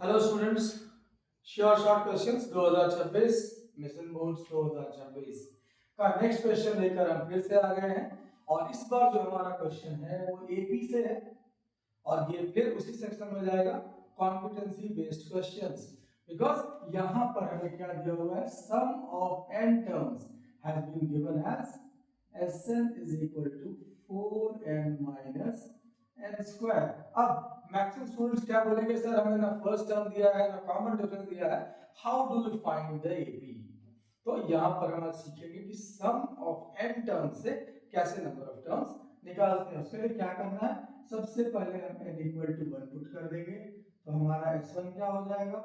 Hello students, sure short questions 2026 mission board 2026 का next question लेकर हम फिर से आ गए हैं। और इस बार जो हमारा क्वेश्चन है वो एपी से है और ये फिर उसी सेक्शन में जाएगा, कॉम्पिटेंसी बेस्ड क्वेश्चंस। बिकॉज यहाँ पर हमें क्या दिया हुआ है, sum of n terms has been given as Sn is equal to 4n minus n square. अब मैक्सिमम स्टूडेंट्स क्या बोलेंगे, सर हमें ना फर्स्ट टर्म दिया है ना कॉमन डिफरेंस दिया है, how do we find the AP. तो यहाँ पर हम आज सीखेंगे कि सम ऑफ n टर्म्स से कैसे नंबर ऑफ टर्म्स निकालते हैं। उसके लिए क्या करना है, सबसे पहले हम n इक्वल टू 1 पुट कर देंगे तो हमारा s1 क्या हो जाएगा,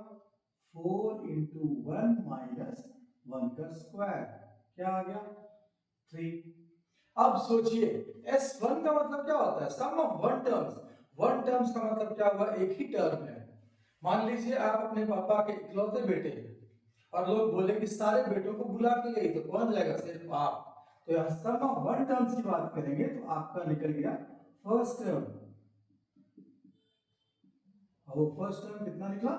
4 इंटू 1 माइनस 1 का स्क्वायर, क्या आ गया 3। अब सोचिए S1 का मतलब क्या होता है, sum of one terms. One terms का मतलब क्या हुआ, एक ही टर्म है। मान लीजिए आप अपने पापा के इकलौते बेटे हैं और लोग बोले कि सारे बेटों को बुला के ले, तो कौन जाएगा, सिर्फ आप। तो यहाँ सम ऑफ वन टर्म्स की बात करेंगे तो आपका निकल गया फर्स्ट टर्म। वो फर्स्ट टर्म कितना निकला,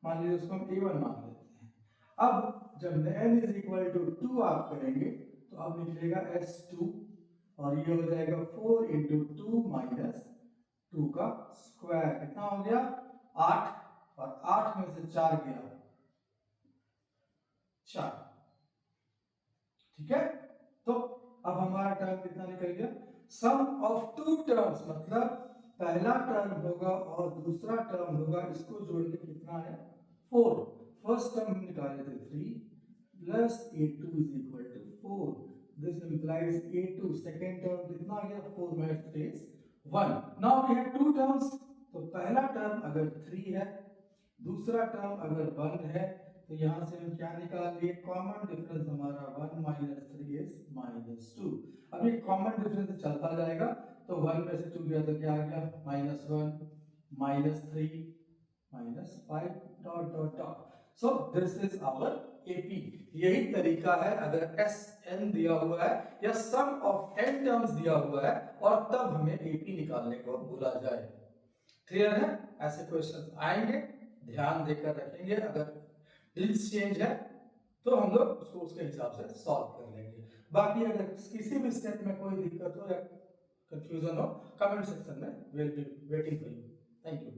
मान लीजिए उसको हम A1 मान लेते हैं। अब जब n इज इक्वल टू 2 आप करेंगे तो अब निकलेगा S2 और ये हो जाएगा 4 इंटू 2 माइनस 2 का स्क्वायर, कितना हो गया 8, और 8 में से 4 गया 4। ठीक है, तो अब हमारा टर्म कितना निकल गया, सम ऑफ टू टर्म्स, मतलब पहला टर्म होगा और दूसरा टर्म होगा, इसको जोड़ के कितना है 4। फर्स्ट टर्म हम निकाले थे 3 plus a2 is equal to 4। This implies a2 second term कितना आ गया, 4 minus 3 is 1। Now we have two terms, तो पहला टर्म अगर 3 है, दूसरा टर्म अगर 1 है, तो यहां से हम क्या निकाल लिए, कॉमन डिफरेंस हमारा 1 माइनस 3 इज माइनस 2। अब ये कॉमन डिफरेंस चलता जाएगा, तो 1 में से 2 गया तो क्या आ गया, minus 1 minus 3 minus 5 dot dot dot. So this is our AP. यही तरीका है अगर एस एन दिया हुआ है या सम ऑफ एन टर्म्स दिया हुआ है और तब हमें एपी निकालने को बोला जाए। क्लियर है, ऐसे क्वेश्चन आएंगे, ध्यान देकर रखेंगे। अगर डिजिट्स चेंज है तो हम लोग उसको उसके हिसाब से सॉल्व कर लेंगे। बाकी अगर किसी भी स्टेप में कोई दिक्कत हो या कंफ्यूजन हो, कमेंट सेक्शन में will be waiting for you. Thank you.